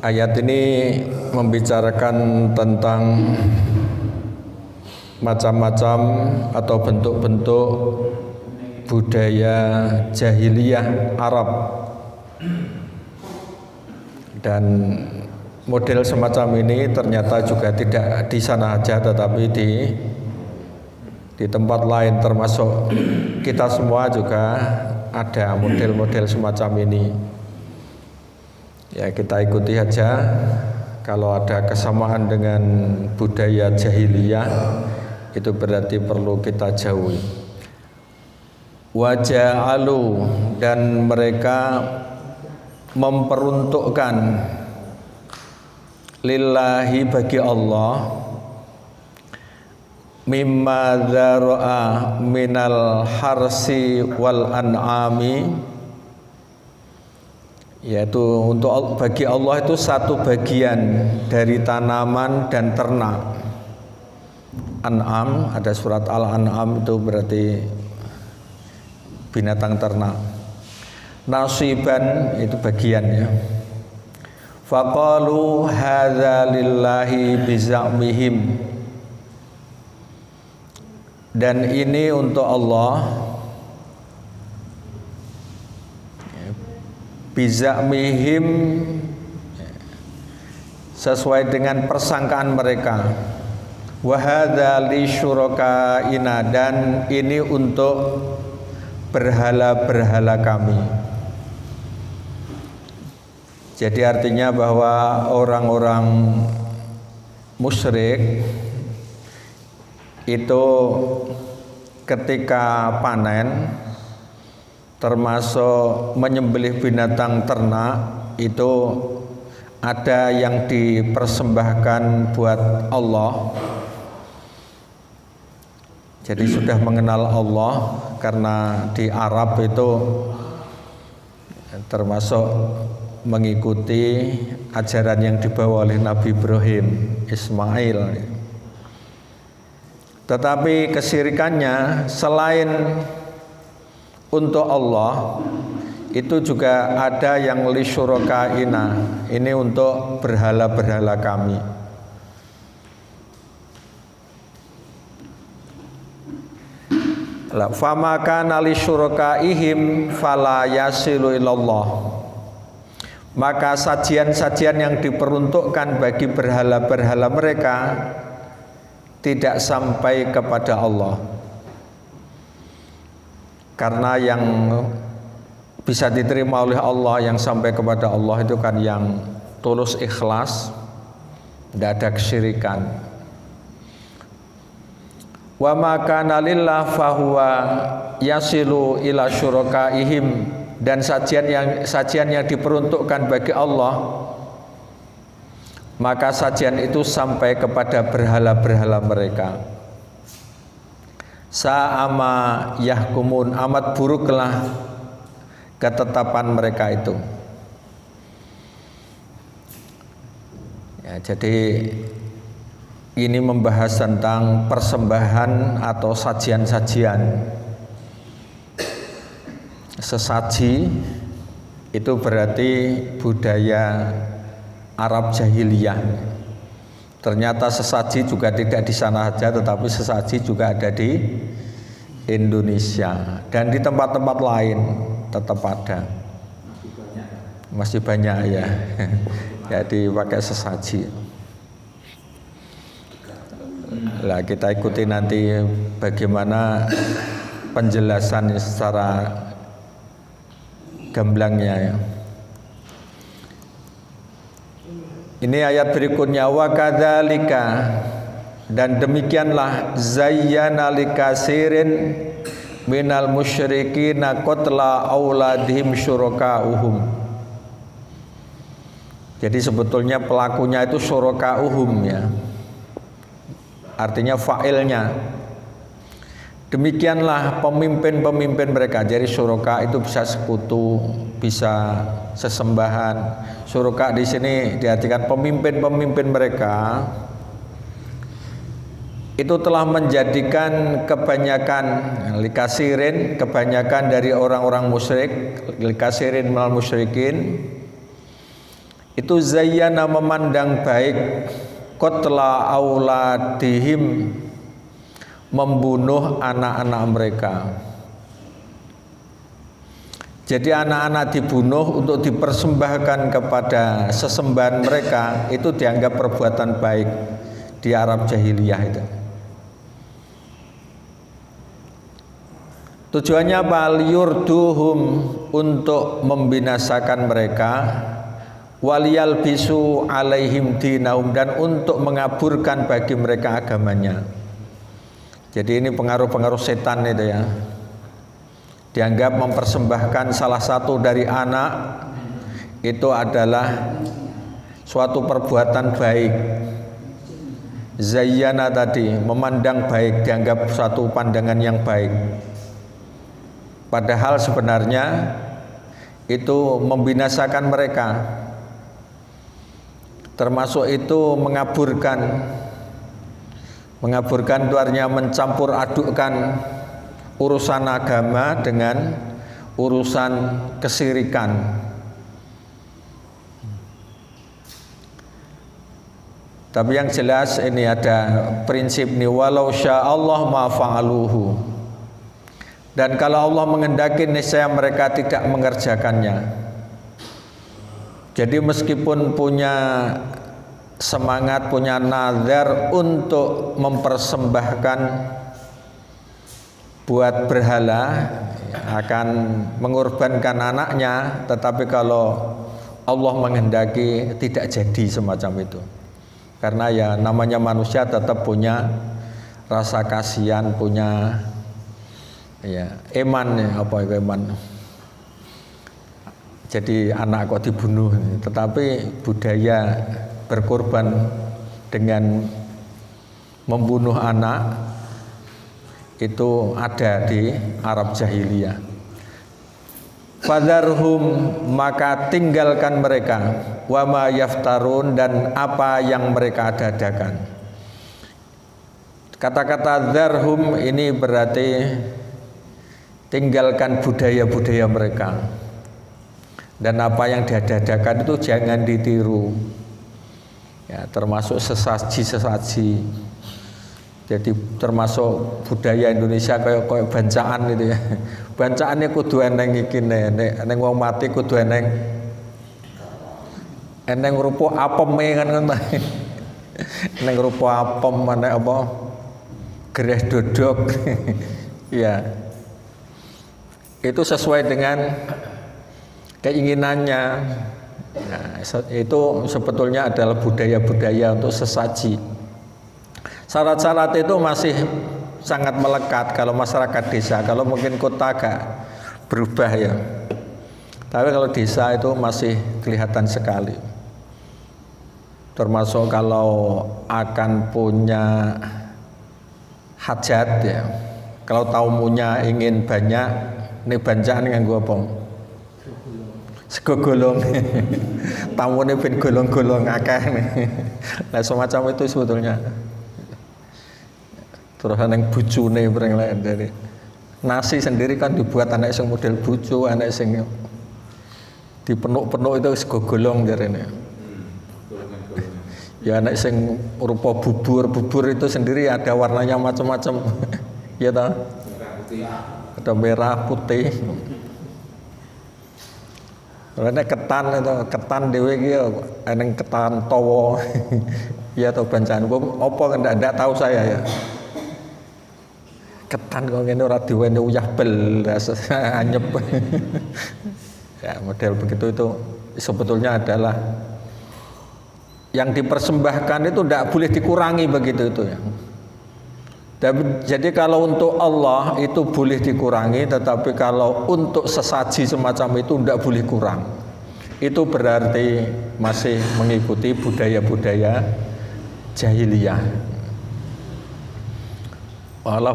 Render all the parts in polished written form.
Ayat ini membicarakan tentang macam-macam atau bentuk-bentuk budaya jahiliyah Arab, dan model semacam ini ternyata juga tidak di sana saja, tetapi di tempat lain, termasuk kita semua juga ada model-model semacam ini. Ya, kita ikuti aja. Kalau ada kesamaan dengan budaya jahiliyah, itu berarti perlu kita jauhi. Waja'alu, dan mereka memperuntukkan lillahi, bagi Allah, mimma dzara'a minal harsi wal an'ami, yaitu bagi Allah itu satu bagian dari tanaman dan ternak. An'am, ada surat Al-An'am, itu berarti binatang ternak. Nasiban, itu bagiannya. Faqalu hadza lillahi bizamihim, dan ini untuk Allah bizamihim, sesuai dengan persangkaan mereka. Wa hadza li syurakaina, dan ini untuk berhala-berhala kami. Jadi artinya bahwa orang-orang musyrik itu ketika panen, termasuk menyembelih binatang ternak, itu ada yang dipersembahkan buat Allah. Jadi sudah mengenal Allah, karena di Arab itu termasuk mengikuti ajaran yang dibawa oleh Nabi Ibrahim, Ismail. Tetapi kesyirikannya selain untuk Allah, itu juga ada yang li syurakaina, ini untuk berhala-berhala kami. Fama kana li syurakaihim fala yasilu ilallah, maka sajian-sajian yang diperuntukkan bagi berhala-berhala mereka tidak sampai kepada Allah. Karena yang bisa diterima oleh Allah, yang sampai kepada Allah itu kan yang tulus ikhlas, tidak ada kesyirikan. Wa ma kana lillah fahuwa yasilu ila syurakaihim, dan sajian yang diperuntukkan bagi Allah, maka sajian itu sampai kepada berhala-berhala mereka. Sa'ama yahkumun, amat buruklah ketetapan mereka itu. Ya, jadi ini membahas tentang persembahan atau sajian-sajian. Sesaji itu berarti budaya Arab jahiliyah. Ternyata sesaji juga tidak di sana saja, tetapi sesaji juga ada di Indonesia dan di tempat-tempat lain tetap ada. Masih banyak ya. Jadi pakai sesaji. Lah kita ikuti nanti bagaimana penjelasan secara gamblangnya ya. Ini ayat berikutnya, wa kadzalika, dan demikianlah zayyana likasirin minal musyrikina qatla auladihim syurakauhum. Jadi sebetulnya pelakunya itu syurakauhum ya. Artinya fa'ilnya. Demikianlah pemimpin-pemimpin mereka. Jadi syuraka itu bisa sekutu, bisa sesembahan. Syuraka di sini diartikan pemimpin-pemimpin mereka itu telah menjadikan kebanyakan likasirin, kebanyakan dari orang-orang musyrik, likasirin minal musyrikin, itu zayyana memandang baik qatla auladihim membunuh anak-anak mereka. Jadi anak-anak dibunuh untuk dipersembahkan kepada sesembahan mereka, itu dianggap perbuatan baik di Arab jahiliyah itu. Tujuannya baliyurduhum, untuk membinasakan mereka, waliyal bisu alaihim dinaum, dan untuk mengaburkan bagi mereka agamanya. Jadi ini pengaruh-pengaruh setan itu ya. Dianggap mempersembahkan salah satu dari anak itu adalah suatu perbuatan baik. Zayyana tadi memandang baik, dianggap suatu pandangan yang baik. Padahal sebenarnya itu membinasakan mereka. Termasuk itu mengaburkan. Mengaburkan itu artinya mencampur adukkan urusan agama dengan urusan kesirikan. Tapi yang jelas ini ada prinsip nih, walau sya'allah ma fa'aluhu. Dan kalau Allah menghendaki niscaya mereka tidak mengerjakannya. Jadi meskipun punya semangat, punya nazar untuk mempersembahkan buat berhala, akan mengorbankan anaknya, tetapi kalau Allah menghendaki tidak jadi semacam itu. Karena ya namanya manusia tetap punya rasa kasihan, punya ya eman ya, apa itu eman. Jadi anak kok dibunuh, tetapi budaya berkorban dengan membunuh anak itu ada di Arab jahiliyah. Fadharhum, maka tinggalkan mereka, wa ma yaftarun, dan apa yang mereka adakan. Kata-kata dharhum ini berarti tinggalkan budaya-budaya mereka, dan apa yang diadakan itu jangan ditiru ya, termasuk sesaji. Jadi termasuk budaya Indonesia kayak bancaan gitu ya. Bancaannya kudu eneng iki nek wong mati kudu eneng rupa apeme kan ngono. Eneng rupa apem mana apa? Gereh dodok. Ya. Itu sesuai dengan keinginannya. Nah, itu sebetulnya adalah budaya-budaya untuk sesaji. Syarat-syarat itu masih sangat melekat kalau masyarakat desa. Kalau mungkin kota agak berubah ya. Tapi kalau desa itu masih kelihatan sekali. Termasuk kalau akan punya hajat ya. Kalau tamunya ingin banyak, ini bancaan nganggo apa? Sego golong. Tamune ben golong-golong akeh. Nah, semacam itu sebetulnya. Terus yang bujune bareng lain dari nasi sendiri kan dibuat anak sing model bucu, anak sing dipenuk-penuk itu sego golong jarene. Ya anak sing rupa bubur itu sendiri ada warnanya macam-macam. Ya ta? Ada merah, putih. Karena ketan dhewe iki eneng ketan towo. Ya to bancaan apa ndak tahu saya ya. Ketan kok ngene ora diwene uyah bel anyep. Ya model begitu itu sebetulnya adalah yang dipersembahkan itu tidak boleh dikurangi begitu itu ya. Jadi kalau untuk Allah itu boleh dikurangi, tetapi kalau untuk sesaji semacam itu tidak boleh kurang. Itu berarti masih mengikuti budaya-budaya jahiliyah. Walah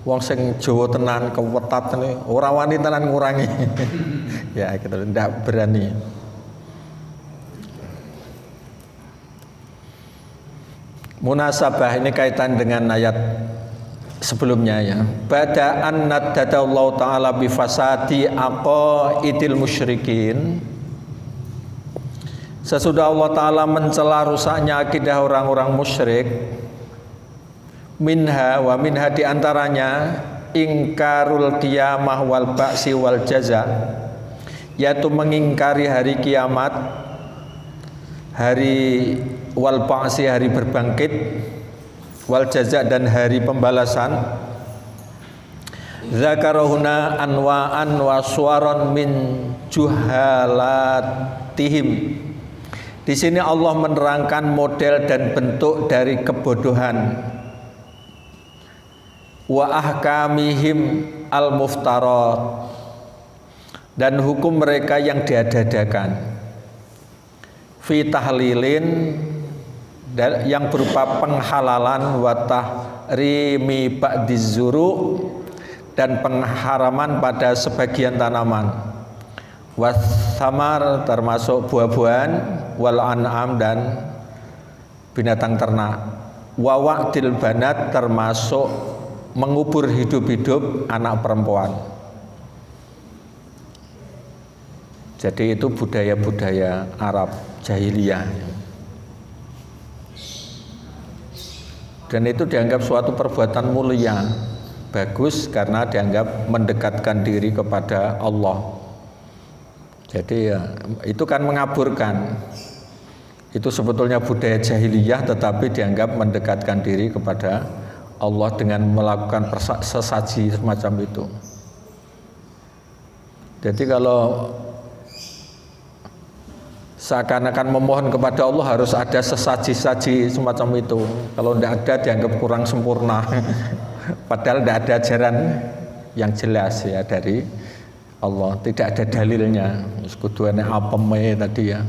wong sing Jawa tenan kewetat ini ora wani tenan ngurangi. Ya kita tidak berani. Munasabah ini kaitan dengan ayat sebelumnya ya. Bada an naddadallahu ta'ala bi fasadi aqaidil musyrikin. Sesudah Allah Ta'ala mencela rusaknya akidah orang-orang musyrik, minha diantaranya ingkarul qiyamah wal ba'si wal jaza, yaitu mengingkari hari kiamat, hari wal ba'si, hari berbangkit, wal jaza, dan hari pembalasan. Zakarahuna anwa'an wa suwaron min juhalatihim. Di sini Allah menerangkan model dan bentuk dari kebodohan. Wa ahkamihim al-muftarat, dan hukum mereka yang diada-adakan. Fi tahlilin, yang berupa penghalalan, wa tahrimi ba'diz zuru, dan pengharaman pada sebagian tanaman, wathamar, termasuk buah-buahan, wal an'am, dan binatang ternak, wa wa'dil banat, termasuk mengubur hidup-hidup anak perempuan. Jadi itu budaya-budaya Arab jahiliyah, dan itu dianggap suatu perbuatan mulia, bagus, karena dianggap mendekatkan diri kepada Allah. Jadi ya, itu kan mengaburkan. Itu sebetulnya budaya jahiliyah, tetapi dianggap mendekatkan diri kepada Allah dengan melakukan sesaji semacam itu. Jadi kalau seakan-akan memohon kepada Allah harus ada sesaji-saji semacam itu. Kalau tidak ada dianggap kurang sempurna. Padahal tidak ada ajaran yang jelas ya dari Allah, tidak ada dalilnya. Kuduane apeme tadi ya,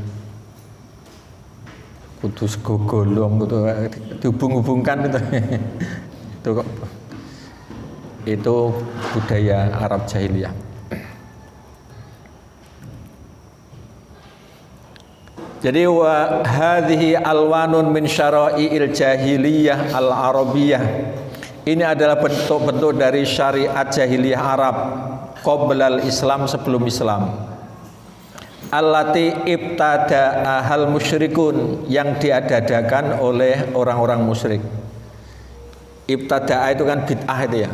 kudus gogolong gitu, dihubung-hubungkan itu. Itu budaya Arab jahiliyah. Jadi wa hadhihi alwanun min syara'iil jahiliyah al-arabiyah. Ini adalah bentuk-bentuk dari syariat jahiliyah Arab qoblal Islam, sebelum Islam. Allati ibtada ahal musyrikun, yang diadakan oleh orang-orang musyrik. Ibtada itu kan bid'ah itu ya,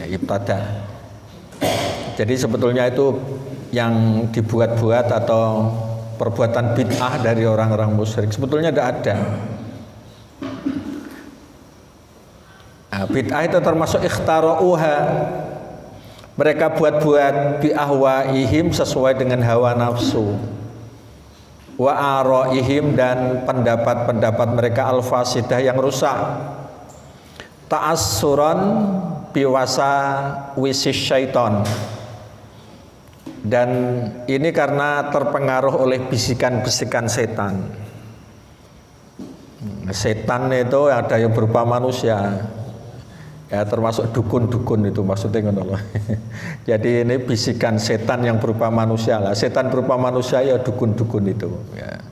ibtada. Jadi sebetulnya itu yang dibuat-buat atau perbuatan bid'ah dari orang-orang musyrik, sebetulnya tidak ada. Nah, bid'ah itu termasuk ikhtara'uha, mereka buat-buat bi'ahwaihim, sesuai dengan hawa nafsu, wa araihim, dan pendapat-pendapat mereka al-fasidah, yang rusak, ta'assuran biwasa wisis syaiton, dan ini karena terpengaruh oleh bisikan-bisikan setan. Setan itu ada yang berupa manusia, ya, termasuk dukun-dukun itu maksudnya. Jadi ini bisikan setan yang berupa manusia lah. Setan berupa manusia ya dukun-dukun itu ya.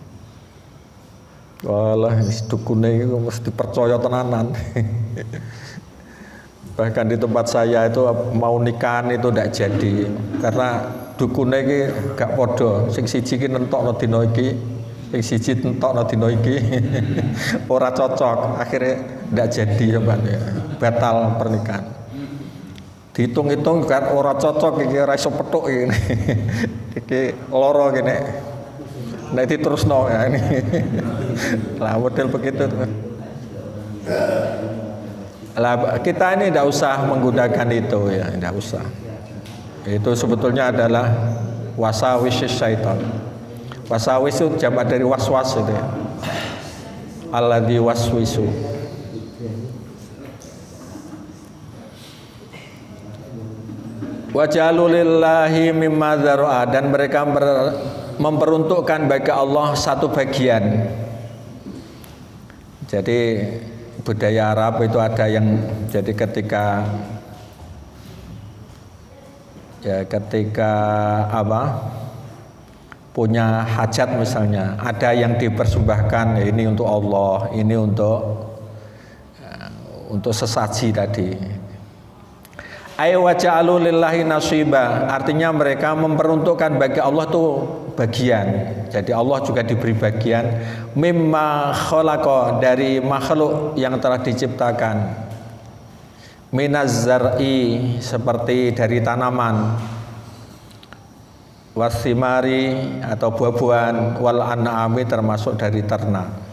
Walah, dukunnya itu mesti percaya tenanan. Bahkan di tempat saya itu mau nikahan itu tidak jadi, karena dukunnya ini gak podo. Sing siji ki nentokno dina iki, sing siji nentokno dina iki. Ora cocok, akhirnya tidak jadi ya, batal pernikahan. Dihitung-hitung kan ora cocok, iki ora iso petuk iki. Iki loro gini. Nek diterusno ya ini. Lah model begitu tuh. Lah kita ini tidak usah menggunakan itu ya, tidak usah. Itu sebetulnya adalah wasawis syaitan. Wasawis itu jamak dari waswas itu ya. Alladzi waswisu. Wa jalulillahi mimma dzara'a, dan mereka memperuntukkan bagi Allah satu bagian. Jadi budaya Arab itu ada yang jadi ketika apa punya hajat misalnya, ada yang dipersembahkan, ya ini untuk Allah, ini untuk sesaji tadi. Ay wa ja'alu lillahi nasiba, artinya mereka memperuntukkan bagi Allah tuh bagian. Jadi Allah juga diberi bagian mimma khalaqa, dari makhluk yang telah diciptakan, minaz zar'i, seperti dari tanaman, wasimari atau buah-buahan, wal an'ami, termasuk dari ternak.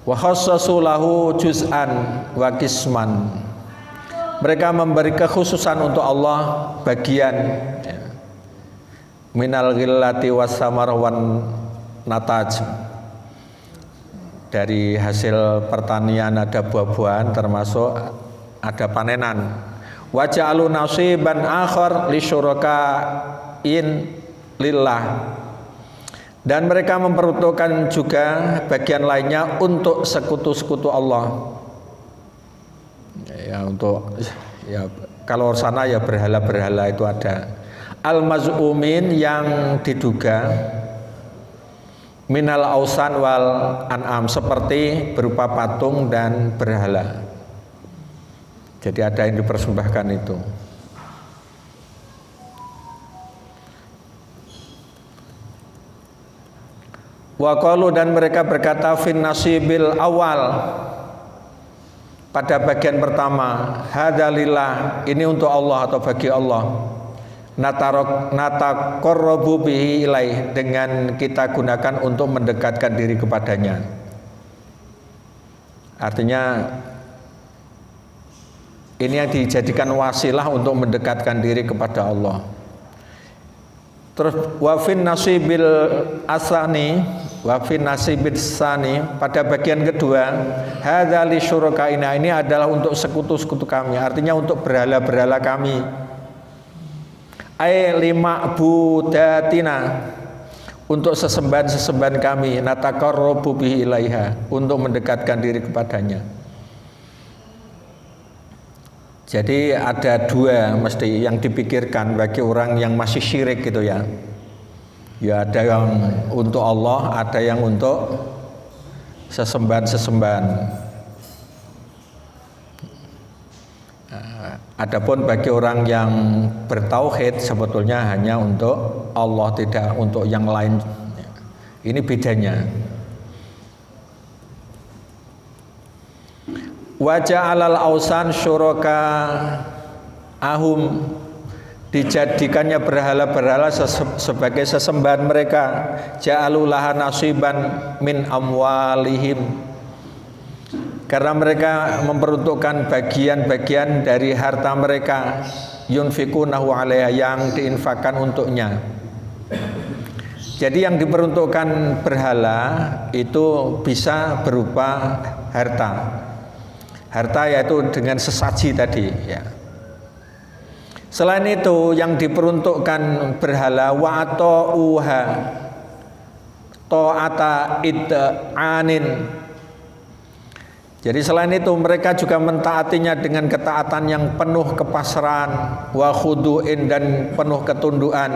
Wa khassasu lahu juz'an wa qisman, mereka memberi kekhususan untuk Allah bagian, ya, minal ghillati was samar wan nataj, dari hasil pertanian ada buah-buahan, termasuk ada panenan. Wa ja'alu nasiban akhar li syuraka'in lillah, dan mereka memperuntukkan juga bagian lainnya untuk sekutu-sekutu Allah. Ya, untuk, ya, kalau sana ya berhala-berhala itu ada. Al-maz'umin, yang diduga, minal ausan wal an'am, seperti berupa patung dan berhala. Jadi ada yang dipersembahkan itu. Wa qalu, dan mereka berkata, fin nasibil awal, pada bagian pertama, hadalillah, ini untuk Allah atau bagi Allah, nataqarrabu bihi ilaih, dengan kita gunakan untuk mendekatkan diri kepadanya. Artinya ini yang dijadikan wasilah untuk mendekatkan diri kepada Allah. Terus wafin nasibil asani, wafin nasibil sani, pada bagian kedua, hadzali syurakaina, ini adalah untuk sekutu-sekutu kami, artinya untuk berhala-berhala kami. Ai lima budatina, untuk sesembahan-sesembahan kami, nataqarrabu bihi ilaiha, untuk mendekatkan diri kepadanya. Jadi ada dua mesti yang dipikirkan bagi orang yang masih syirik gitu ya. Ya, ada yang untuk Allah, ada yang untuk sesembahan-sesembahan. Adapun bagi orang yang bertauhid sebetulnya hanya untuk Allah, tidak untuk yang lain. Ini bedanya. Wa ja'alal ausan syuraka ahum, dijadikannya berhala-berhala sebagai sesembahan mereka. Ja'alulaha nasiban min amwalihim, karena mereka memperuntukkan bagian-bagian dari harta mereka, yunfikunahu alaiha, yang diinfakkan untuknya. Jadi yang diperuntukkan berhala itu bisa berupa harta. Harta yaitu dengan sesaji tadi, ya. Selain itu yang diperuntukkan berhala, wa ta'uha ta'ata id'anin. Jadi selain itu mereka juga mentaatinya dengan ketaatan yang penuh kepasrahan, wa khudu'in, dan penuh ketundukan,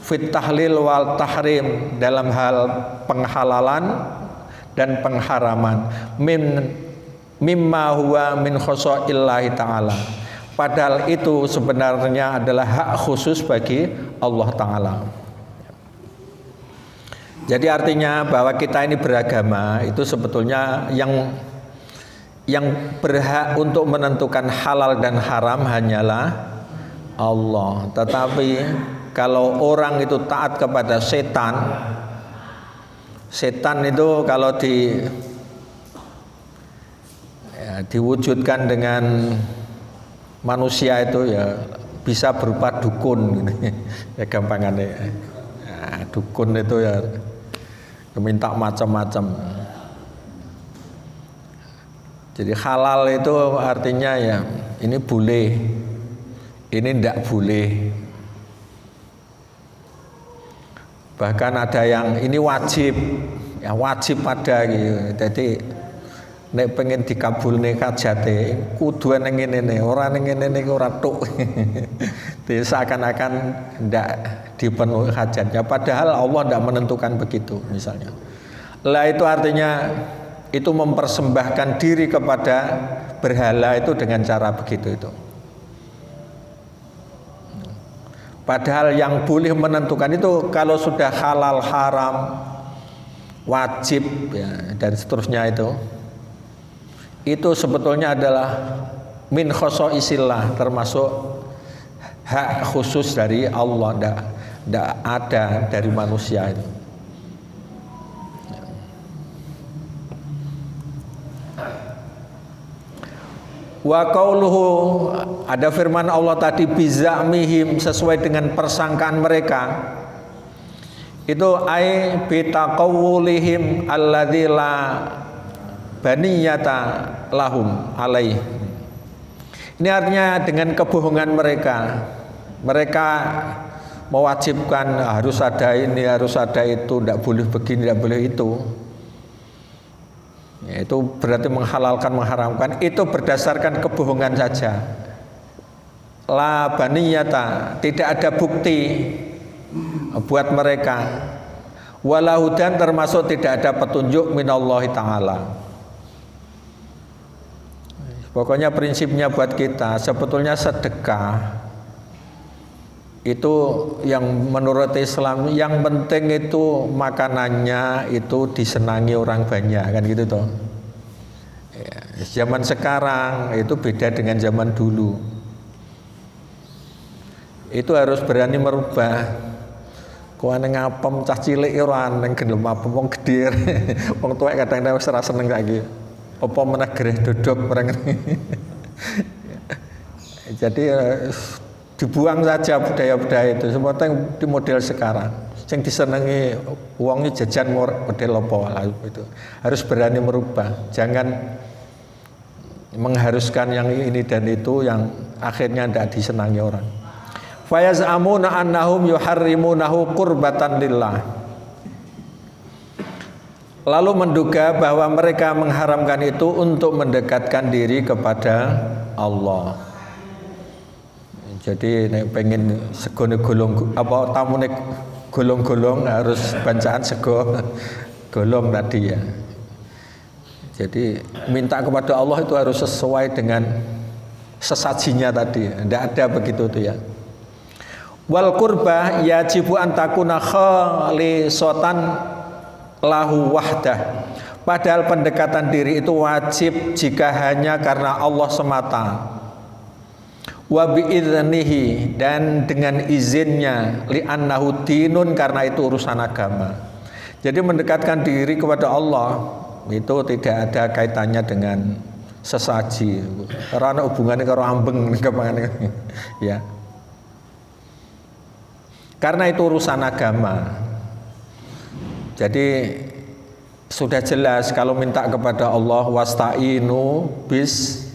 fit tahlil wal tahrim, dalam hal penghalalan dan pengharaman, mimma huwa min khosaillahi ta'ala, padahal itu sebenarnya adalah hak khusus bagi Allah Ta'ala. Jadi artinya bahwa kita ini beragama itu sebetulnya yang berhak untuk menentukan halal dan haram hanyalah Allah. Tetapi kalau orang itu taat kepada setan, setan itu kalau diwujudkan dengan manusia itu ya bisa berupa dukun, ya gampangannya. Ya, dukun itu ya minta macam-macam. Jadi halal itu artinya ya ini boleh, ini tidak boleh. Bahkan ada yang ini wajib, ya wajib ada gitu. Jadi nek pengen dikabulne hajate kudu ning ngene, ora ning ngene ora tuk. Seakan-akan ndak dipenuhi hajatnya, padahal Allah ndak menentukan begitu misalnya. Lah itu artinya itu mempersembahkan diri kepada berhala itu dengan cara begitu itu. Padahal yang boleh menentukan itu kalau sudah halal, haram, wajib ya, dan seterusnya itu sebetulnya adalah min khosoisillah, termasuk hak khusus dari Allah, tidak ada dari manusia itu. Wa qauluhu, ada firman Allah tadi, bizamihim, sesuai dengan persangkaan mereka. Itu ai bitaqawulihim alladzi la baniyata lahum alaih. Ini artinya dengan kebohongan mereka. Mereka mewajibkan harus ada ini, harus ada itu, tidak boleh begini, tidak boleh itu. Ya, itu berarti menghalalkan, mengharamkan. Itu berdasarkan kebohongan saja. La baniyata, tidak ada bukti buat mereka. Walahudan, termasuk tidak ada petunjuk minallahi ta'ala. Pokoknya prinsipnya buat kita, sebetulnya sedekah itu yang menurut Islam yang penting itu makanannya itu disenangi orang banyak, kan gitu toh. Ya, zaman sekarang itu beda dengan zaman dulu. Itu harus berani merubah. Kuwi ngapem cah cilik ora nang gelem apem wong gedhe. Wong tuwek kadang-kadang wis ora seneng saiki. Apa meneh greh dodok orang. Jadi dibuang saja budaya-budaya itu, seperti di model sekarang. Yang disenangi uangnya jajan model apa lah itu. Harus berani merubah, jangan mengharuskan yang ini dan itu yang akhirnya tidak disenangi orang. Fayaz'amuna annahum yuharrimunahu qurbatan lillah. Lalu menduga bahwa mereka mengharamkan itu untuk mendekatkan diri kepada Allah. Jadi nek pengen segone golong apa tamune golong-golong harus bacaan sego golong tadi ya. Jadi minta kepada Allah itu harus sesuai dengan sesajinya tadi. Tidak ada begitu tuh ya. Wal qurbah yajibu an takuna khalisatan lahu wahdah. Padahal pendekatan diri itu wajib jika hanya karena Allah semata. Wa biidznihi, dan dengan izinnya, li'annahu dinun, karena itu urusan agama. Jadi mendekatkan diri kepada Allah itu tidak ada kaitannya dengan sesaji. Karena hubungannya karo ambeng ya. Karena itu urusan agama. Jadi sudah jelas kalau minta kepada Allah, wasta'inu bis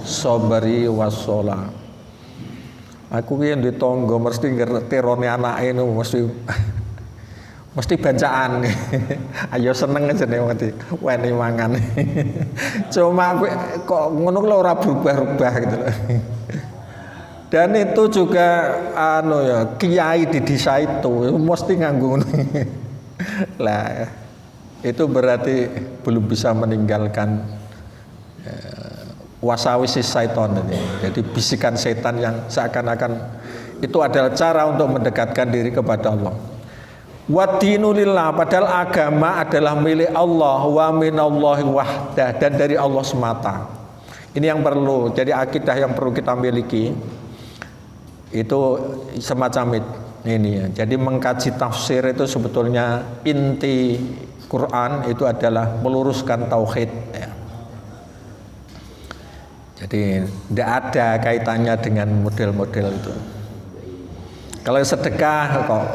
sabri wassalah. Aku ki ndek tangga mesti ngerterone anake nu mesti bacaan. Ayo seneng aja nek mati wani mangan. Cuma kok ngono lho ora berubah-ubah gitu loh. Dan itu juga kiai di desa itu mesti nganggo. Lah itu berarti belum bisa meninggalkan wasawisi syaitan ini. Jadi bisikan setan yang seakan-akan itu adalah cara untuk mendekatkan diri kepada Allah. Wa dinu lillah, padahal agama adalah milik Allah, wa minallahi wahdah, dan dari Allah semata. Ini yang perlu, jadi akidah yang perlu kita miliki itu semacam ini ya. Jadi mengkaji tafsir itu sebetulnya inti Quran itu adalah meluruskan tauhid ya. Jadi tidak ada kaitannya dengan model-model itu. Kalau sedekah kok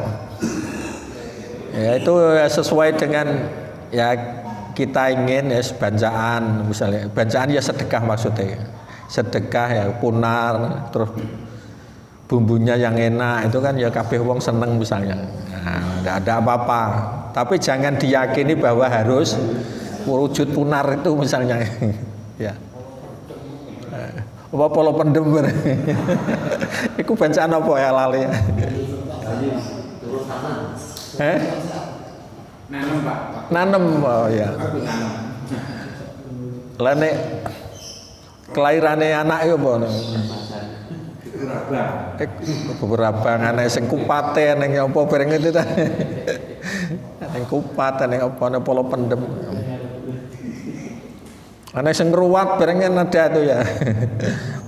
ya itu sesuai dengan ya kita ingin ya bacaan, misalnya bacaan ya sedekah maksudnya. Sedekah ya punar, terus bumbunya yang enak itu kan ya kabeh wong seneng misalnya. Nah, tidak ada apa-apa. Tapi jangan diyakini bahwa harus wujud punar itu misalnya. Ya. Apa polo pendem. Iku bacaan apa ya lali. Nanem Pak. Nanem, oh ya. Lah nek Kelairane anak yo apa? Beberapa anak sing kupate ning apa bareng itu ta. Ning kupat ning apa ning polo pendem. Anak sing ruwat bareng ada itu ya.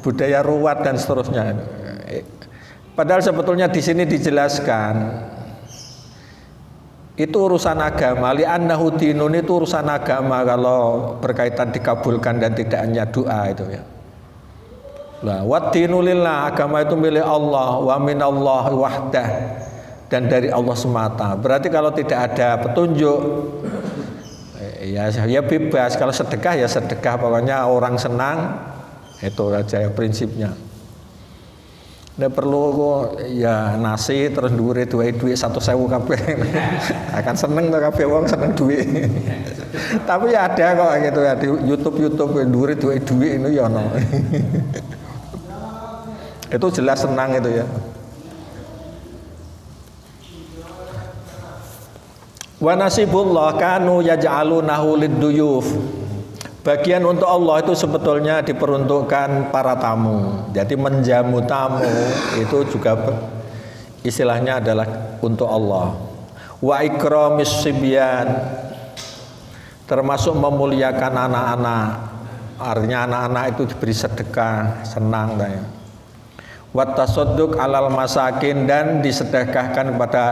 Budaya ruwat dan seterusnya. Padahal sebetulnya di sini dijelaskan itu urusan agama. Li'annahu dinun itu urusan agama kalau berkaitan dikabulkan dan tidak hanya doa itu ya. Lah waddinu lillah, agama itu milik Allah, wa minallahi wahdah, dan dari Allah semata. Berarti kalau tidak ada petunjuk ya bebas. Kalau sedekah ya sedekah, pokoknya orang senang itu aja ya prinsipnya. Nggak perlu ya nasi terus dhuwure duit 1.000 kabeh. Akan seneng tuh kabeh wong seneng duit. Tapi ya ada kok gitu ya di YouTube dhuwure duit itu ya ono. Itu jelas senang itu ya. Wa nasibullah kanu yaj'alunahu lid-duyuf. Bagian untuk Allah itu sebetulnya diperuntukkan para tamu. Jadi menjamu tamu itu juga istilahnya adalah untuk Allah. Wa ikramis sibyan, termasuk memuliakan anak-anak. Artinya anak-anak itu diberi sedekah, senang ya. Wa tasadduq alal masakin, dan disedekahkan kepada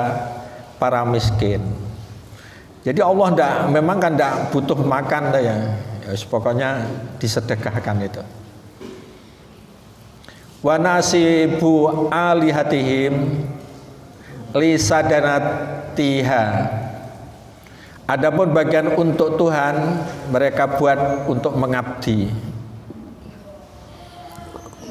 para miskin. Jadi Allah memang kan enggak butuh makan ya. Ya, pokoknya disedekahkan itu. Wa nasibu alihatihim lisadanatiha. Adapun bagian untuk Tuhan mereka buat untuk mengabdi.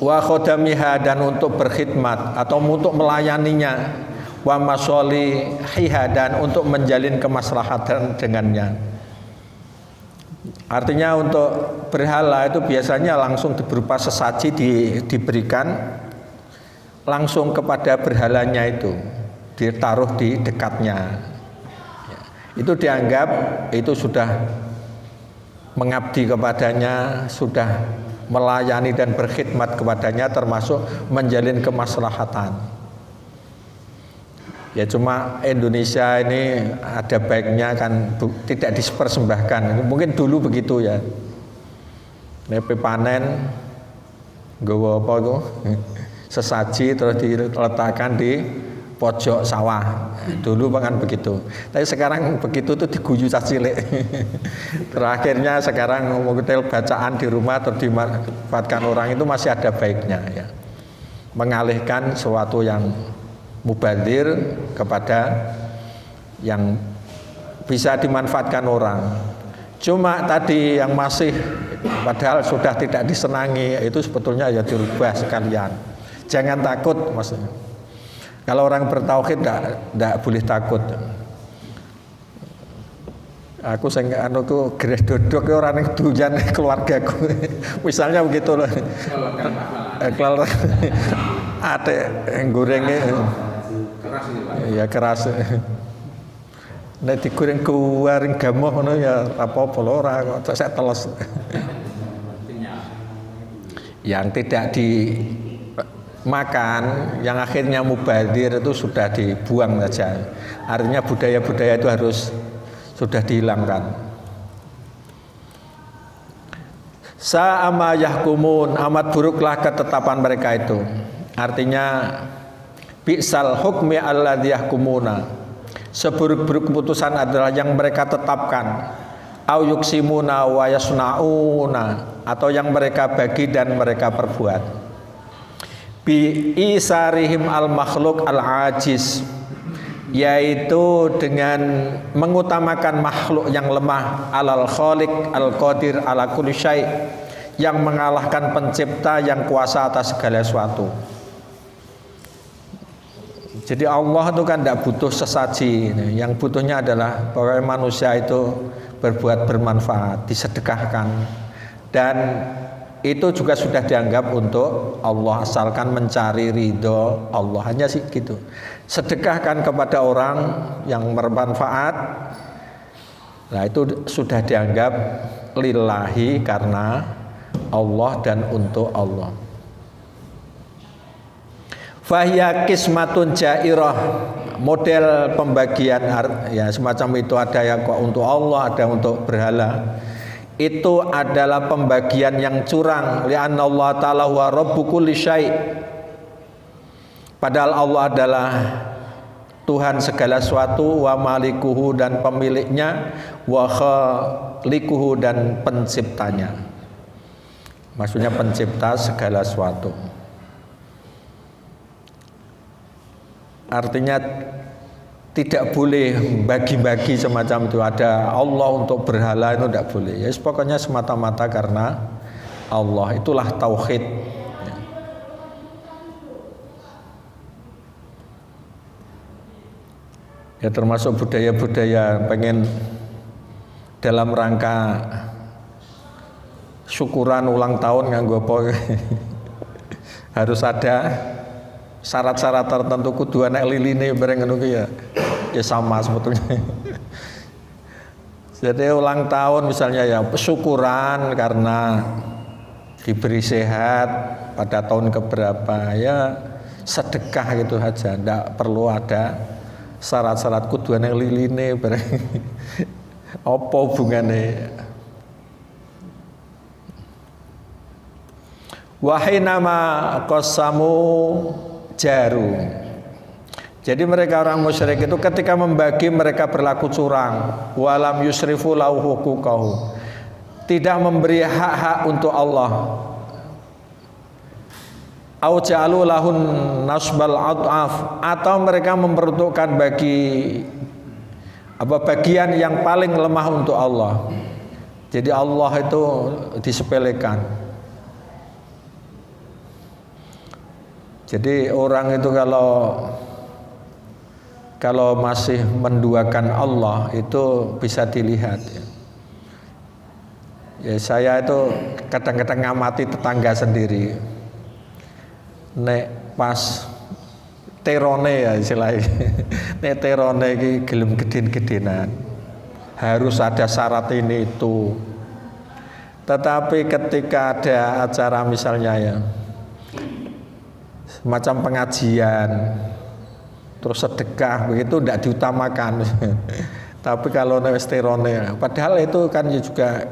Wa khodamiha, dan untuk berkhidmat atau untuk melayaninya. Wa masolihiha, dan untuk menjalin kemaslahatan dengannya. Artinya untuk berhala itu biasanya langsung berupa sesaji diberikan langsung kepada berhalanya itu, ditaruh di dekatnya. Itu dianggap itu sudah mengabdi kepadanya, sudah melayani dan berkhidmat kepadanya, termasuk menjalin kemaslahatan. Ya cuma Indonesia ini ada baiknya kan tidak dipersembahkan. Mungkin dulu begitu ya. Nepe panen nggawa apa itu? Sesaji terus diletakkan di pojok sawah. Dulu kan begitu. Tapi sekarang begitu tuh diguyu cilik. Terakhirnya sekarang model bacaan di rumah atau dimanfaatkan orang itu masih ada baiknya ya. Mengalihkan sesuatu yang mubadir kepada yang bisa dimanfaatkan orang. Cuma tadi yang masih padahal sudah tidak disenangi itu sebetulnya ya dirubah sekalian. Jangan takut maksudnya. Kalau orang bertauhid tidak boleh takut. Aku sing anuku gereh dodok orang yang dujan keluargaku. Misalnya begitu loh. Kalau ada yang gorengnya keras ini Pak. Ya keras. Nek digoreng kuwaring gamoh ngono ya apa-apa lho ora kok sak teles. Yang tidak dimakan, yang akhirnya mubadir itu sudah dibuang saja. Artinya budaya-budaya itu harus sudah dihilangkan. Sa'ama yahkumun, amat buruklah ketetapan mereka itu. Artinya bi'sal hukmi alladzi yahkumuna, seburuk-buruk keputusan adalah yang mereka tetapkan. Au yuksimuna wa yasnauna, atau yang mereka bagi dan mereka perbuat. Bi isarihim al makhluk al ajiz, yaitu dengan mengutamakan makhluk yang lemah alal khaliq al qadir ala kulli syai', yang mengalahkan pencipta yang kuasa atas segala sesuatu. Jadi Allah itu kan tidak butuh sesaji, yang butuhnya adalah bahwa manusia itu berbuat bermanfaat, disedekahkan, dan itu juga sudah dianggap untuk Allah asalkan mencari ridho Allah, hanya sih gitu. Sedekahkan kepada orang yang bermanfaat, nah itu sudah dianggap lillahi karena Allah dan untuk Allah. Fahiya kismatun jairah, model pembagian ya semacam itu, ada yang kok untuk Allah, ada untuk berhala. Itu adalah pembagian yang curang. Li'anna Allah ta'ala huwa rabbu kulli syai'. Padahal Allah adalah Tuhan segala sesuatu, wa malikuhu dan pemiliknya, wa khaliquhu dan penciptanya. Maksudnya pencipta segala sesuatu. Artinya tidak boleh bagi-bagi semacam itu, ada Allah untuk berhala, itu tidak boleh. Ya pokoknya semata-mata karena Allah, itulah tauhid. Ya termasuk budaya-budaya pengen dalam rangka syukuran ulang tahun nganggo apa harus ada syarat-syarat tertentu, kudu anak liline bareng ngono ya sama sebetulnya. Jadi ulang tahun misalnya ya syukuran karena diberi sehat pada tahun keberapa, ya sedekah gitu aja, ndak perlu ada syarat-syarat kudu anak liline bareng. Apa hubungane? Wahinama qasamu jaru. Jadi mereka orang musyrik itu ketika membagi mereka berlaku curang. Walam yusrifu lahu huquqahu. Tidak memberi hak-hak untuk Allah. Au ja'alu lahun nasbal ad'af, atau mereka memperuntukkan bagian yang paling lemah untuk Allah. Jadi Allah itu disepelekan. Jadi orang itu kalau masih menduakan Allah itu bisa dilihat. Ya saya itu kadang-kadang ngamati tetangga sendiri. Nek pas terone ya istilahnya. Nek terone iki gelem gedhen-gedhenan. Harus ada syarat ini itu. Tetapi ketika ada acara misalnya ya macam pengajian terus sedekah begitu tidak diutamakan. Tapi kalau nesterone, padahal itu kan juga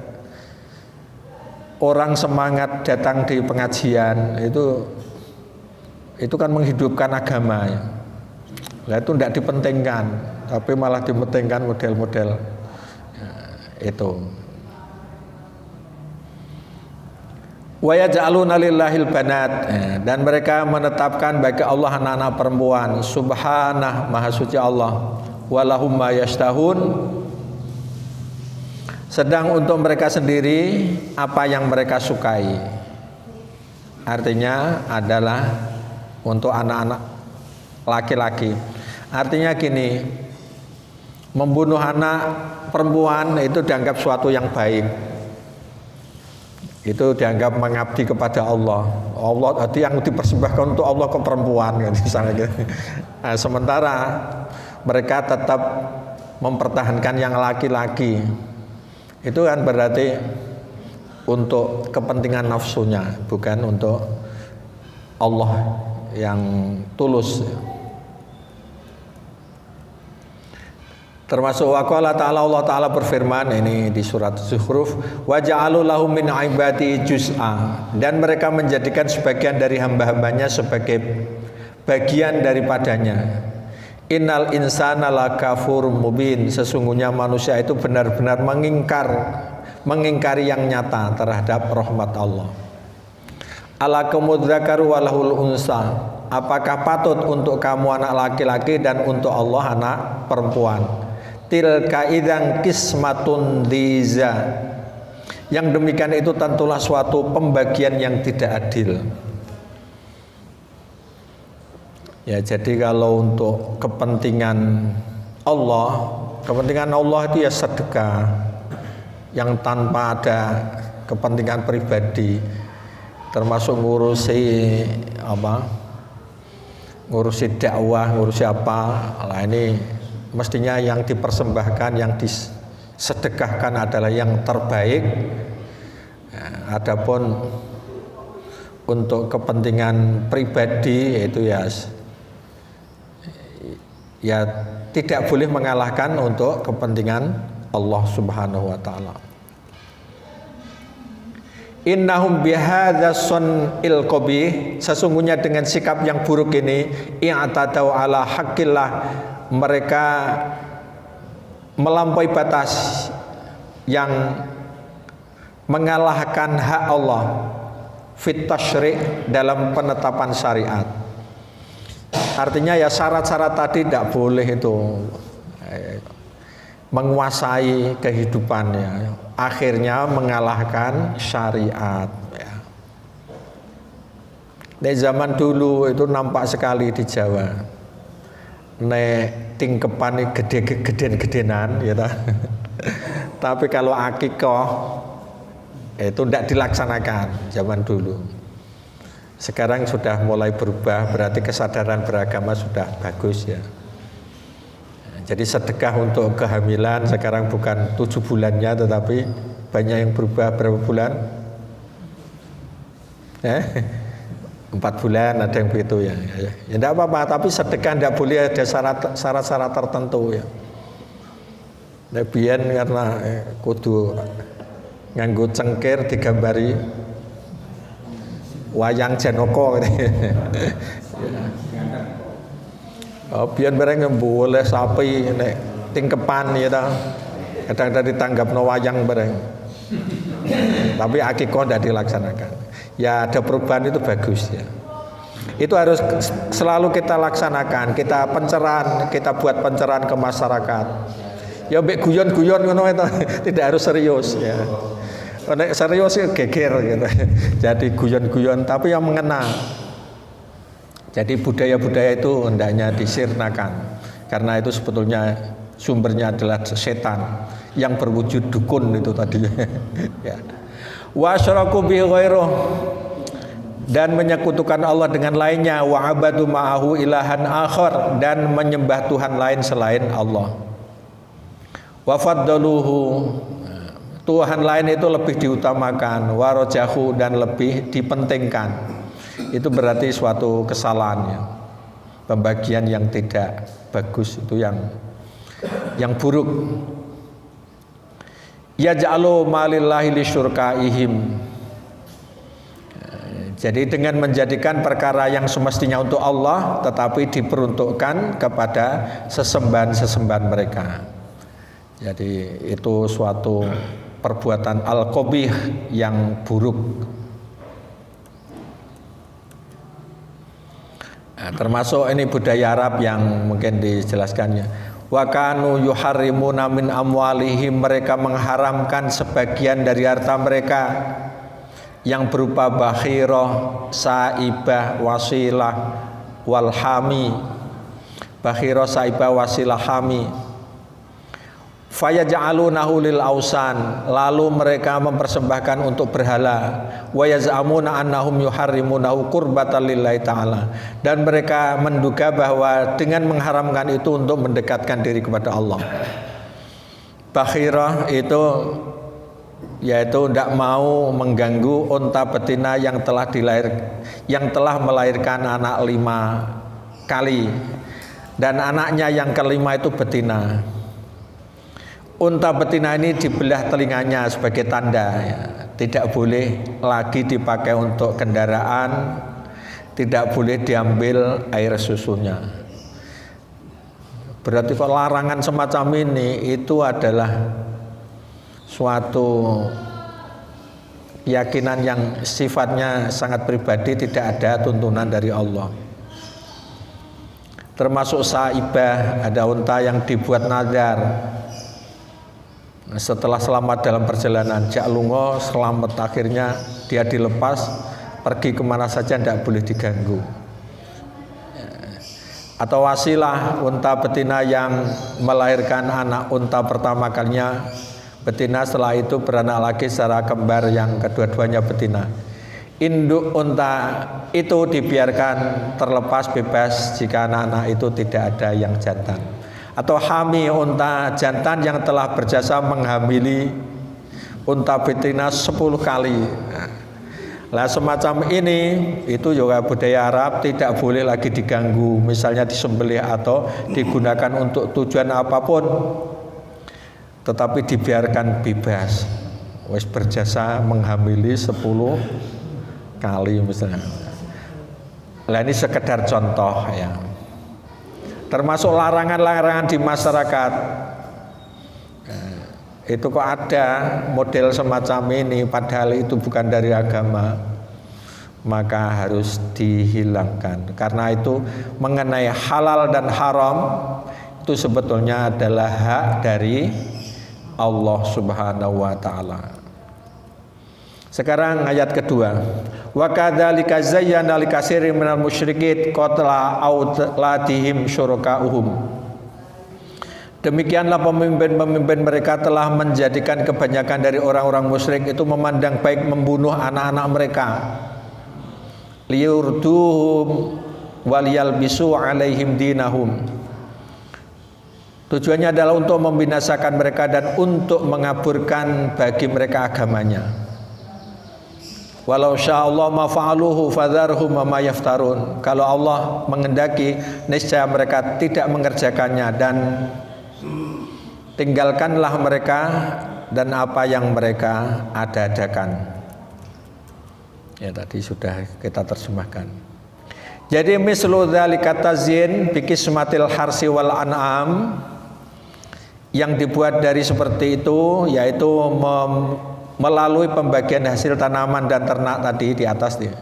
orang semangat datang di pengajian itu kan menghidupkan agama ya. Nah, itu tidak dipentingkan, tapi malah dipentingkan model-model itu. Wa yaj'aluna lillahil banat, dan mereka menetapkan bagi Allah anak-anak perempuan. Subhanah, maha suci Allah. Walahum ma yashtahun, sedang untuk mereka sendiri apa yang mereka sukai. Artinya adalah untuk anak-anak laki-laki. Artinya gini, membunuh anak perempuan itu dianggap suatu yang baik. Itu dianggap mengabdi kepada Allah. Allah itu yang dipersembahkan untuk Allah ke perempuan kan, misalnya gitu. Nah, sementara mereka tetap mempertahankan yang laki-laki. Itu kan berarti untuk kepentingan nafsunya, bukan untuk Allah yang tulus. Termasuk waqala ta'ala, Allah ta'ala berfirman ini di surat Zukhruf, wa ja'alu lahum min ibadi juz'a, dan mereka menjadikan sebagian dari hamba-hambanya sebagai bagian daripadanya. Innal insana lakafur mubin, sesungguhnya manusia itu benar-benar mengingkari yang nyata terhadap rahmat Allah. Alakumud dzakaru walahul unsa, apakah patut untuk kamu anak laki-laki dan untuk Allah anak perempuan? Tilka idzan qismatun diza, yang demikian itu tentulah suatu pembagian yang tidak adil. Ya, jadi kalau untuk kepentingan Allah itu ya sedekah yang tanpa ada kepentingan pribadi, termasuk ngurusi dakwah, ngurusi apa. Lah ini mestinya yang dipersembahkan, yang disedekahkan adalah yang terbaik. Adapun untuk kepentingan pribadi itu ya tidak boleh mengalahkan untuk kepentingan Allah Subhanahu wa taala. Innahum bihadzasun ilqabi, sesungguhnya dengan sikap yang buruk ini i'tadau ala haqqillah, mereka melampaui batas yang mengalahkan hak Allah fit tasyri' dalam penetapan syariat. Artinya ya syarat-syarat tadi tidak boleh itu menguasai kehidupannya, akhirnya mengalahkan syariat ya. Di zaman dulu itu nampak sekali di Jawa, nek tingkepan gede-gedean ya tapi kalau akikoh itu tidak dilaksanakan zaman dulu. Sekarang sudah mulai berubah, berarti kesadaran beragama sudah bagus ya. Jadi sedekah untuk kehamilan sekarang bukan 7 bulannya, tetapi banyak yang berubah berapa bulan? 4 bulan ada yang begitu ya. Ya tidak apa-apa, tapi sedekah tidak boleh ada syarat-syarat tertentu ya. Nebian karena kudu nganggo cengkir digambari wayang Janaka gitu. Oh, biar bareng boleh sapi nek tingkepan ya ta. Kadang-kadang ditanggapno wayang bareng. Tapi akikah tidak dilaksanakan. Ya ada perubahan itu bagus ya. Itu harus selalu kita laksanakan. Kita pencerahan, kita buat pencerahan ke masyarakat. Ya mbek guyon-guyon ngono itu tidak harus serius ya. Nek serius geger gitu. Jadi guyon-guyon tapi yang mengena. Jadi budaya-budaya itu hendaknya disirnakan, karena itu sebetulnya sumbernya adalah setan yang berwujud dukun itu tadi. Ya. Wa asyraku bi ghairuh, dan menyekutukan Allah dengan lainnya, wa abadu ma'ahu ilahan akhar, dan menyembah Tuhan lain selain Allah. Wa faddaluhu, Tuhan lain itu lebih diutamakan, wa rajahu, dan lebih dipentingkan. Itu berarti suatu kesalahan ya. Pembagian yang tidak bagus, itu yang buruk. Yaj'alu malillahi lisyurkaihim. Jadi dengan menjadikan perkara yang semestinya untuk Allah tetapi diperuntukkan kepada sesembahan-sesembahan mereka. Jadi itu suatu perbuatan al-qabih yang buruk. Nah, termasuk ini budaya Arab yang mungkin dijelaskannya. Wa kanu yuharrimuna min amwalihim, mereka mengharamkan sebagian dari harta mereka yang berupa bakhirah, saibah, wasilah, walhami. Bakhirah, saibah, wasilah, hami. Fayaj'alunahu lil ausan, lalu mereka mempersembahkan untuk berhala. Wa yaz'amuna annahum yuharrimunahu qurbatan lillahi ta'ala, dan mereka menduga bahwa dengan mengharamkan itu untuk mendekatkan diri kepada Allah. Bakhirah itu yaitu tidak mau mengganggu unta betina yang telah melahirkan anak 5 kali, dan anaknya yang kelima itu betina. Unta betina ini dibelah telinganya sebagai tanda ya. Tidak boleh lagi dipakai untuk kendaraan, tidak boleh diambil air susunya. Berarti larangan semacam ini itu adalah suatu keyakinan yang sifatnya sangat pribadi, tidak ada tuntunan dari Allah. Termasuk saibah, ada unta yang dibuat nazar. Setelah selamat dalam perjalanan, jak lungo selamat, akhirnya dia dilepas pergi kemana saja, tidak boleh diganggu. Atau wasilah, unta betina yang melahirkan anak unta pertama kalinya betina, setelah itu beranak lagi secara kembar yang kedua-duanya betina. Induk unta itu dibiarkan terlepas bebas jika anak-anak itu tidak ada yang jantan. Atau hami, unta jantan yang telah berjasa menghamili unta betina 10 kali. Nah, semacam ini itu juga budaya Arab, tidak boleh lagi diganggu, misalnya disembelih atau digunakan untuk tujuan apapun, tetapi dibiarkan bebas. Wes berjasa menghamili 10 kali misalnya. Nah, ini sekedar contoh ya. Termasuk larangan-larangan di masyarakat. Itu kok ada model semacam ini padahal itu bukan dari agama, maka harus dihilangkan. Karena itu mengenai halal dan haram itu sebetulnya adalah hak dari Allah Subhanahu wa taala. Sekarang ayat kedua. Wa kadzalika zayyana likatsirin minal musyrikin qatla aulatihim syuraka'uhum. Demikianlah pemimpin-pemimpin mereka telah menjadikan kebanyakan dari orang-orang musyrik itu memandang baik membunuh anak-anak mereka. Liyurduhum waliyalbisu alaihim dinahum. Tujuannya adalah untuk membinasakan mereka dan untuk mengaburkan bagi mereka agamanya. Walau sya'allahu ma fa'aluhu fadharhum ma yaftarun. Kalau Allah mengendaki, niscaya mereka tidak mengerjakannya dan tinggalkanlah mereka dan apa yang mereka ada-adakan. Ya, tadi sudah kita terjemahkan. Jadi mislu dzalika tazyin bi qismatil harsi wal an'am, yang dibuat dari seperti itu yaitu melalui pembagian hasil tanaman dan ternak tadi di atas dia.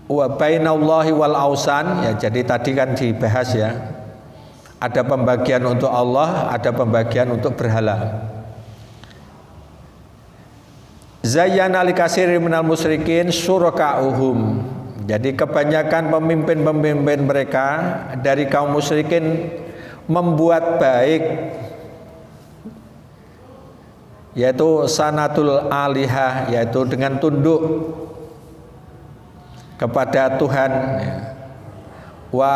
Wa bainallahi wal ausan, ya jadi tadi kan dibahas ya. Ada pembagian untuk Allah, ada pembagian untuk berhala. Zayyana likatsirin minal musyrikin syuraka'uhum. Jadi kebanyakan pemimpin-pemimpin mereka dari kaum musyrikin membuat baik, yaitu sanatul alihah, yaitu dengan tunduk kepada Tuhan, wa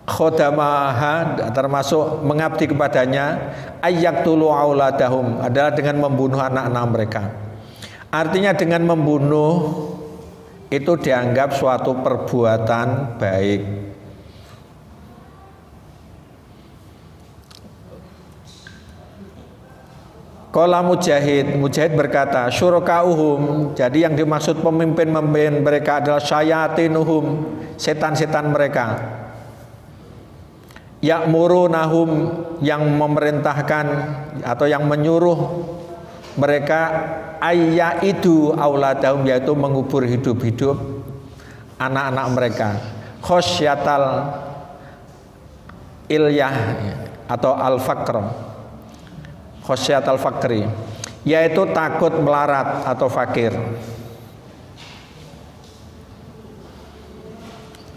khodamaha, termasuk mengabdi kepadanya, ayyaktulu auladahum, adalah dengan membunuh anak-anak mereka. Artinya dengan membunuh itu dianggap suatu perbuatan baik. Qala Mujahid berkata, syuraka'uhum, jadi yang dimaksud pemimpin-pemimpin mereka adalah syayatinuhum, setan-setan mereka. Ya'murunahum, yang memerintahkan atau yang menyuruh mereka, ayyaidu auladahum, yaitu mengubur hidup-hidup anak-anak mereka, khosyatal ilyah atau al-faqr, khosyatal faqri, yaitu takut melarat atau fakir.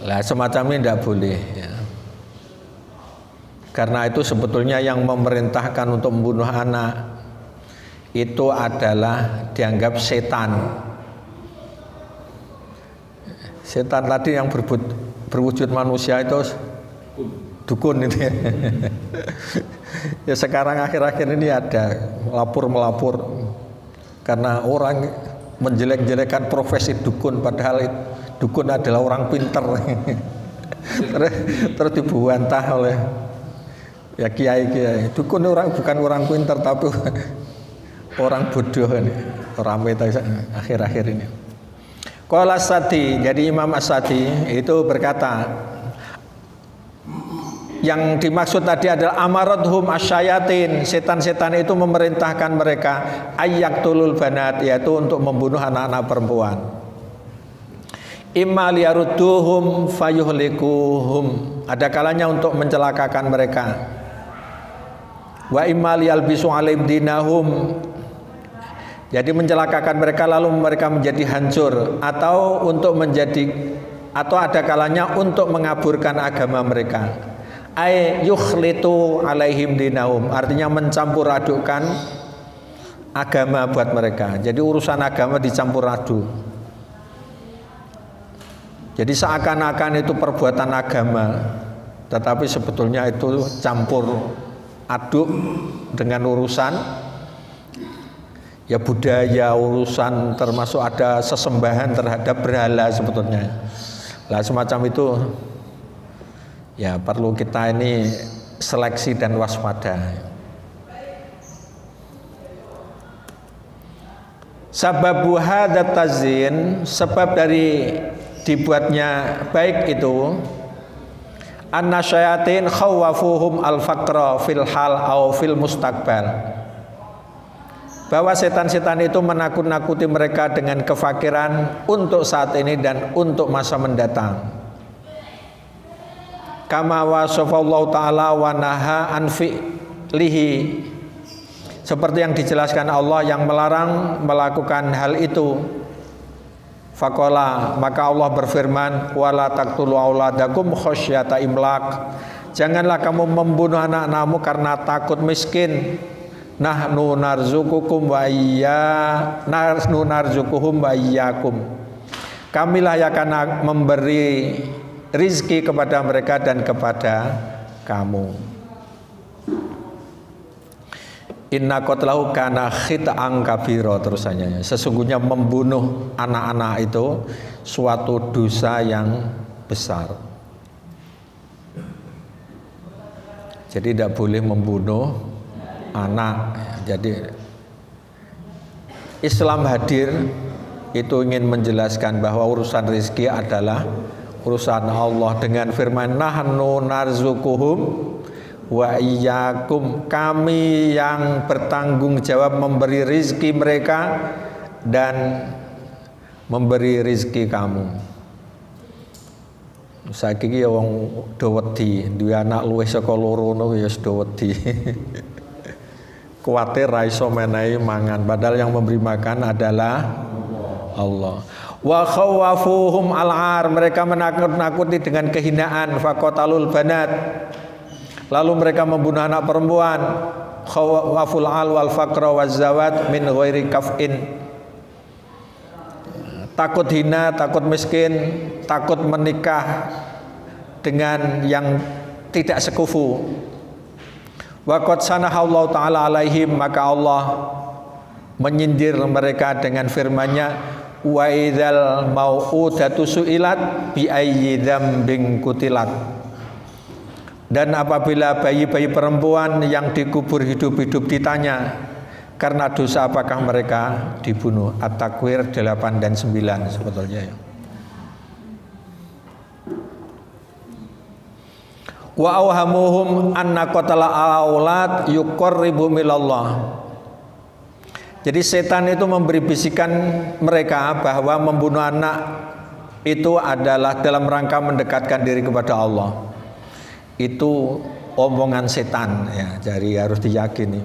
Lah semacam ini tidak boleh ya. Karena itu sebetulnya yang memerintahkan untuk membunuh anak itu adalah dianggap setan. Setan tadi yang berwujud manusia itu dukun itu ya. Ya sekarang akhir-akhir ini ada melapor karena orang menjelek-jelekan profesi dukun, padahal dukun adalah orang pintar. Terus dibantah oleh ya kiai-kiai, dukun bukan orang pintar tapi orang bodoh ini, ramai akhir-akhir ini. Qala As-Sadi, jadi Imam As-Sadi itu berkata, yang dimaksud tadi adalah amarathum asyayatin, setan-setan itu memerintahkan mereka ayyaqtulul banat, yaitu untuk membunuh anak-anak perempuan. Imma liyarudduhum fayuhlikuhum, ada kalanya untuk mencelakakan mereka. Wa imma liyalbisu alaihim dinahum, jadi mencelakakan mereka lalu mereka menjadi hancur, atau untuk menjadi, atau ada kalanya untuk mengaburkan agama mereka. Ay yukhlitu alaihim dinahum, artinya mencampur adukkan agama buat mereka. Jadi urusan agama dicampur aduk. Jadi seakan-akan itu perbuatan agama, tetapi sebetulnya itu campur aduk dengan urusan ya budaya, urusan, termasuk ada sesembahan terhadap berhala sebetulnya. Lah semacam itu ya perlu kita ini seleksi dan waspada. Sababu hadat tazin, sebab dari dibuatnya baik itu, anna syayatin khawafuhum al-faqra fil hal au fil mustaqbal, bahwa setan-setan itu menakut-nakuti mereka dengan kefakiran untuk saat ini dan untuk masa mendatang. Kama wasafallahu ta'ala wa naha an fi'lihi, seperti yang dijelaskan Allah yang melarang melakukan hal itu. Faqala, maka Allah berfirman, wala taqtulu auladakum khasyata imlaq, janganlah kamu membunuh anak-anakmu karena takut miskin. Nahnu narzuqukum wa nahnu narzuquhum wa iyyakum, kamilah yang akan memberi rizki kepada mereka dan kepada kamu. Inna qatlahu kana khita'an kabira, terusannya, sesungguhnya membunuh anak-anak itu suatu dosa yang besar. Jadi tidak boleh membunuh anak. Jadi Islam hadir itu ingin menjelaskan bahwa urusan rezeki adalah urusan Allah dengan firman nahnu narzuquhum wa iyyakum, kami yang bertanggung jawab memberi rizki mereka dan memberi rizki kamu. Saiki ya wong do wedi, duwe anak luwih saka loro ngono ya wis do wedi. Kuwatir ra iso menehi mangan, padahal yang memberi makan adalah Allah. Wa khawafuhum al-ar, mereka menakut-nakuti dengan kehinaan. Faqatalul banat, lalu mereka membunuh anak perempuan. Khawaful al wal faqra waz zawat min ghairi kaf'in, takut hina, takut miskin, takut menikah dengan yang tidak sekufu. Wa qad sanahallahu ta'ala alaihim, maka Allah menyindir mereka dengan firman-Nya, wa idzal mau'udatu su'ilat bi ayyi dzambin qutilat, dan apabila bayi-bayi perempuan yang dikubur hidup-hidup ditanya, karena dosa apakah mereka dibunuh. At-Takwir 8 dan 9 sebetulnya ya. Wa awhamuhum anna qatala aulad yuqarribu milallah. Jadi setan itu memberi bisikan mereka bahwa membunuh anak itu adalah dalam rangka mendekatkan diri kepada Allah. Itu omongan setan ya, jadi harus diyakini.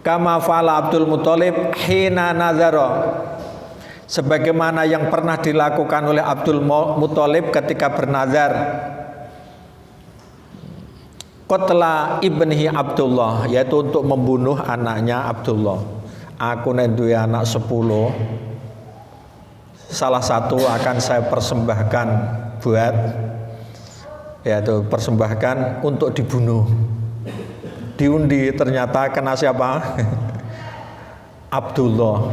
Kama fa'ala Abdul Muthalib hina nazara, sebagaimana yang pernah dilakukan oleh Abdul Muthalib ketika bernazar qatla ibnihi Abdullah, yaitu untuk membunuh anaknya Abdullah. Aku nek duwe anak 10, salah satu akan saya persembahkan buat, yaitu persembahkan untuk dibunuh. Diundi, ternyata kena siapa? Abdullah.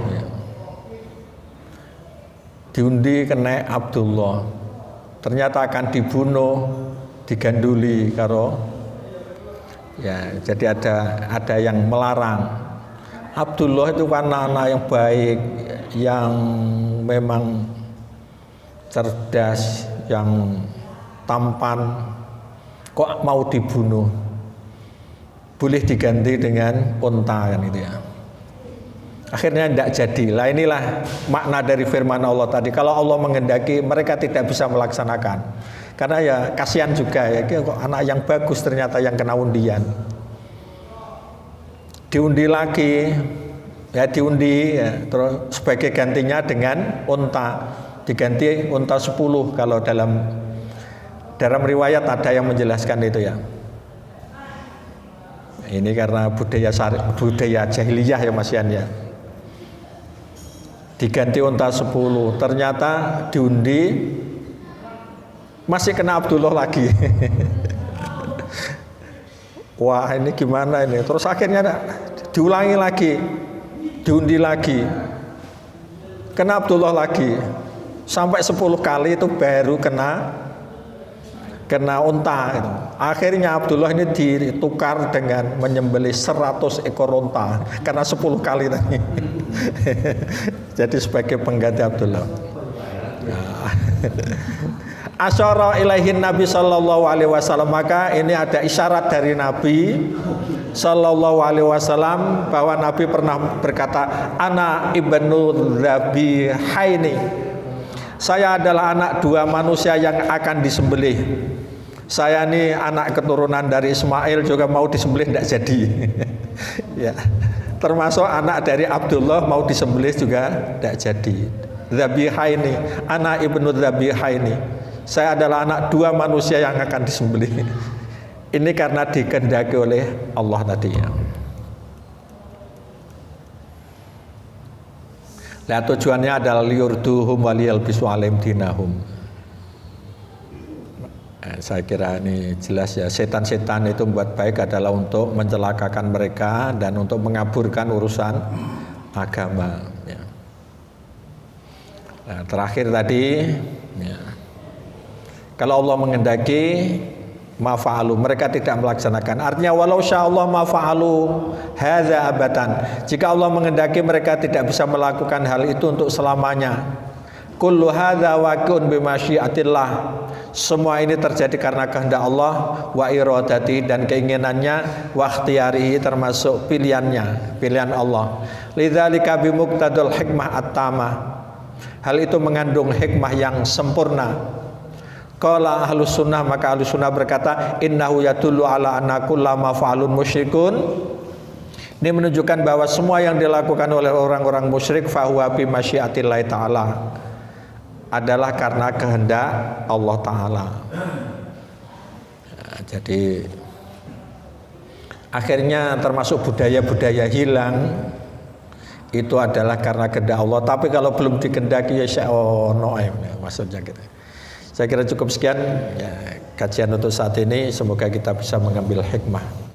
Diundi kena Abdullah, ternyata akan dibunuh, diganduli karo ya. Jadi ada yang melarang. Abdullah itu kan anak yang baik, yang memang cerdas, yang tampan, kok mau dibunuh? Boleh diganti dengan unta kan itu ya. Akhirnya tidak jadi. Lah inilah makna dari firman Allah tadi. Kalau Allah menghendaki, mereka tidak bisa melaksanakan. Karena ya kasihan juga ya, kok anak yang bagus ternyata yang kena undian. Diundi lagi, ya diundi ya, terus sebagai gantinya dengan unta, diganti unta 10 kalau dalam riwayat ada yang menjelaskan itu ya. Ini karena budaya jahiliyah ya Mas Yan ya. Diganti unta 10, ternyata diundi masih kena Abdullah lagi. Wah ini gimana ini? Terus akhirnya diulangi lagi, diundi lagi, kena Abdullah lagi, sampai 10 kali itu baru kena unta gitu. Akhirnya Abdullah ini ditukar dengan menyembelih 100 ekor unta karena 10 kali tadi. Jadi sebagai pengganti Abdullah. Asyara ilaihin Nabi sallallahu alaihi wasallam, maka ini ada isyarat dari Nabi sallallahu alaihi wasallam bahwa Nabi pernah berkata, ana ibnu dzabihaini, saya adalah anak dua manusia yang akan disembelih. Saya ini anak keturunan dari Ismail, juga mau disembelih tidak jadi. Ya, termasuk anak dari Abdullah mau disembelih juga tidak jadi. Dzabihaini, anak ibnu dzabihaini, saya adalah anak dua manusia yang akan disembelih. Ini karena dikehendaki oleh Allah tadi ya. Nah, tujuannya adalah liurduhum waliyalbisu alaihim dinahum. Saya kira ini jelas ya, setan-setan itu buat baik adalah untuk mencelakakan mereka dan untuk mengaburkan urusan agama ya. Nah, terakhir tadi ya, kalau Allah menghendaki mafa'alu, mereka tidak melaksanakan. Artinya walau sya'allah mafa'alu hadza abadan, jika Allah menghendaki mereka tidak bisa melakukan hal itu untuk selamanya. Kullu hadza waqi'un bimasyiatillah, semua ini terjadi karena kehendak Allah, wa iradati, dan keinginannya, wa ikhtiyarihi, termasuk pilihannya, pilihan Allah. Lidzalika bimuqtadul hikmah at-tamah, hal itu mengandung hikmah yang sempurna. Qala ahlus sunnah, maka ahlus sunnah berkata, innahu yadullu ala anna kullama fa'alun musyrikun, ini menunjukkan bahwa semua yang dilakukan oleh orang-orang musyrik fahuwa bi masyiatillahi ta'ala, adalah karena kehendak Allah Ta'ala. Ya, jadi akhirnya termasuk budaya-budaya hilang itu adalah karena kehendak Allah. Tapi kalau belum dikehendaki ya maksudnya gitu. Saya kira cukup sekian ya, kajian untuk saat ini. Semoga kita bisa mengambil hikmah.